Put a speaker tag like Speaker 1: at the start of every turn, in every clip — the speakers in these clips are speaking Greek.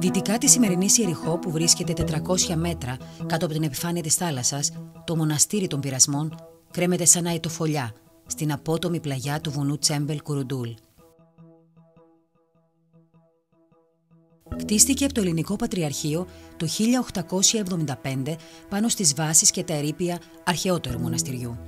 Speaker 1: Δυτικά της σημερινής Ιεριχώ, που βρίσκεται 400 μέτρα κάτω από την επιφάνεια της θάλασσας, το μοναστήρι των Πειρασμών κρέμεται σαν αετοφολιά στην απότομη πλαγιά του βουνού Τσέμπελ Κουρουντούλ. Κτίστηκε από το Ελληνικό Πατριαρχείο το 1875 πάνω στις βάσεις και τα ερείπια αρχαιότερου μοναστηριού.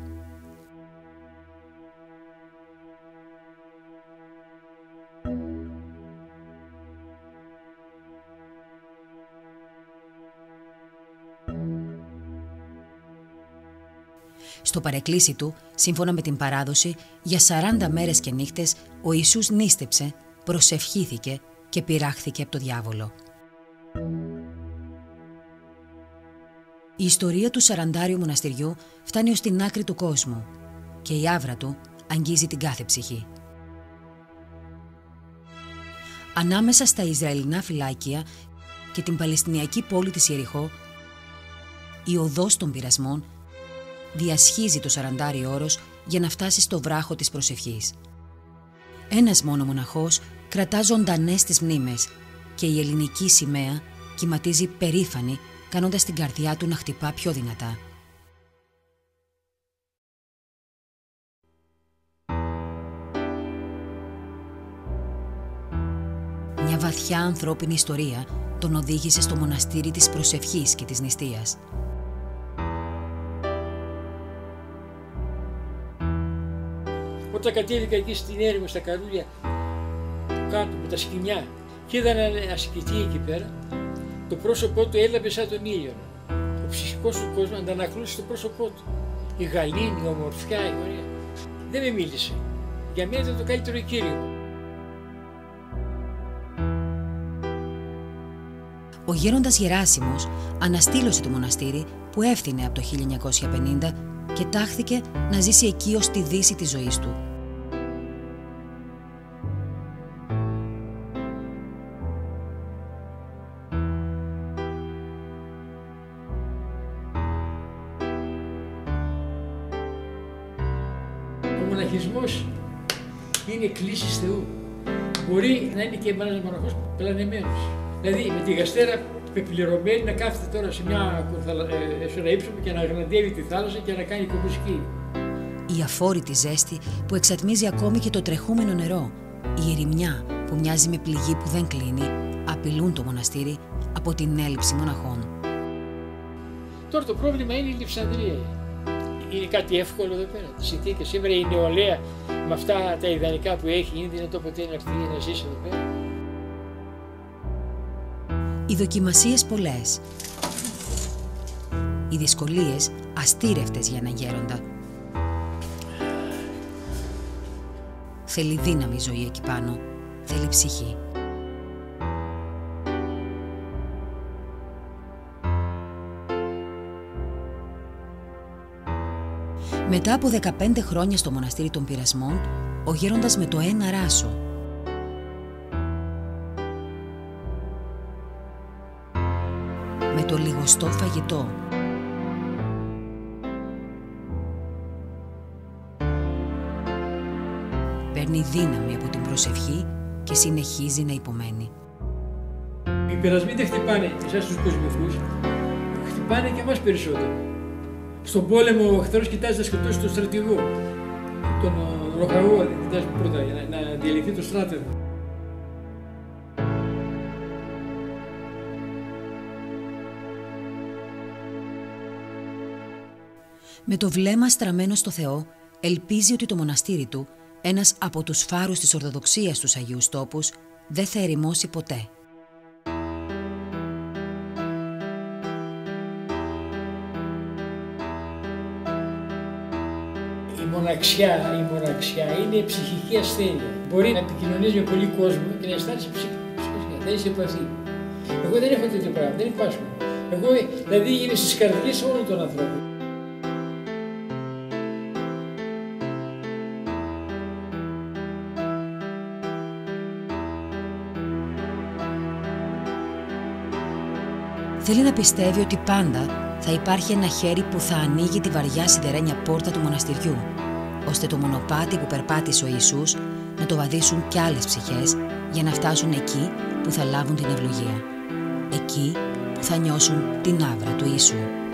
Speaker 1: Στο παρεκκλήσι του, σύμφωνα με την παράδοση, για 40 μέρες και νύχτες ο Ιησούς νήστεψε, προσευχήθηκε και πειράχθηκε από το διάβολο. Η ιστορία του 40άριου μοναστηριού φτάνει ως την άκρη του κόσμου και η άβρα του αγγίζει την κάθε ψυχή. Ανάμεσα στα Ισραηλινά φυλάκια και την Παλαιστινιακή πόλη της Ιεριχώ, η οδός των Πειρασμών διασχίζει το 40άριο όρος για να φτάσει στο βράχο της προσευχής. Ένας μόνο μοναχός κρατά ζωντανές τις μνήμες και η ελληνική σημαία κυματίζει περήφανη, κάνοντας την καρδιά του να χτυπά πιο δυνατά. Μια βαθιά ανθρώπινη ιστορία τον οδήγησε στο μοναστήρι της προσευχής και της νηστείας.
Speaker 2: Όταν κατέβηκα εκεί στην έρημο, στα καρούλια, κάτω με τα σκοινιά και είδα έναν ασκητή εκεί πέρα, το πρόσωπό του έλαβε σαν τον ήλιο. Ο ψυχικός του κόσμος αντανακλούσε στο πρόσωπό του. Η γαλήνη, η ομορφιά, η ωραία. Δεν με μίλησε. Για μένα ήταν το καλύτερο κήρυγμα.
Speaker 1: Ο γέροντας Γεράσιμος αναστήλωσε το μοναστήρι που έφθινε από το 1950 και τάχθηκε να ζήσει εκεί ως τη δύση της ζωής του.
Speaker 2: Ο μοναχισμός είναι κλίσης Θεού. Μπορεί να είναι και ένας μοναχός πλανεμένος. Δηλαδή με τη γαστέρα πεπληρωμένη να κάθεται τώρα σε ένα ύψωμα και να αγναντεύει τη θάλασσα και να κάνει κομπουσκή.
Speaker 1: Η αφόρητη ζέστη που εξατμίζει ακόμη και το τρεχούμενο νερό, η ερημιά που μοιάζει με πληγή που δεν κλείνει, απειλούν το μοναστήρι από την έλλειψη μοναχών.
Speaker 2: Τώρα το πρόβλημα είναι η Λειψανδρία. Είναι κάτι εύκολο εδώ πέρα. Τις συνθήκες σήμερα η νεολαία με αυτά τα ιδανικά που έχει, είναι δυνατό ποτέ να έρθει να ζήσει εδώ πέρα?
Speaker 1: Οι δοκιμασίες πολλές. Οι δυσκολίες αστήρευτες για έναν γέροντα. Θέλει δύναμη ζωή εκεί πάνω. Θέλει ψυχή. Μετά από 15 χρόνια στο μοναστήρι των Πειρασμών, ο γέροντας με το ένα ράσο, με το λιγοστό φαγητό, παίρνει δύναμη από την προσευχή και συνεχίζει να υπομένει.
Speaker 2: Οι πειρασμοί δεν χτυπάνε εσάς τους κοσμικούς, χτυπάνε και εμάς περισσότερο. Στον πόλεμο ο εχθρός κοιτάζει να σκοτώσει τον στρατηγό, τον ροχαγό, κοιτάζει πρώτα για να διαλυθεί το στράτευμα.
Speaker 1: Με το βλέμμα στραμμένο στο Θεό, ελπίζει ότι το μοναστήρι του, ένας από τους φάρους της Ορθοδοξίας στους Αγίους Τόπους, δεν θα ερημώσει ποτέ.
Speaker 2: Η μοναξιά είναι ψυχική ασθένεια. Μπορεί να επικοινωνείς με πολύ κόσμο και να αισθάνεσαι ψυχική, να είσαι επαφή. Εγώ δεν έχω τέτοιο πράγμα, δεν υπάρχω. Εγώ δηλαδή είμαι στις καρδιές όλων των ανθρώπων.
Speaker 1: Θέλει να πιστεύει ότι πάντα θα υπάρχει ένα χέρι που θα ανοίγει τη βαριά σιδερένια πόρτα του μοναστηριού, ώστε το μονοπάτι που περπάτησε ο Ιησούς να το βαδίσουν κι άλλες ψυχές για να φτάσουν εκεί που θα λάβουν την ευλογία. εκεί που θα νιώσουν την άβρα του Ιησού.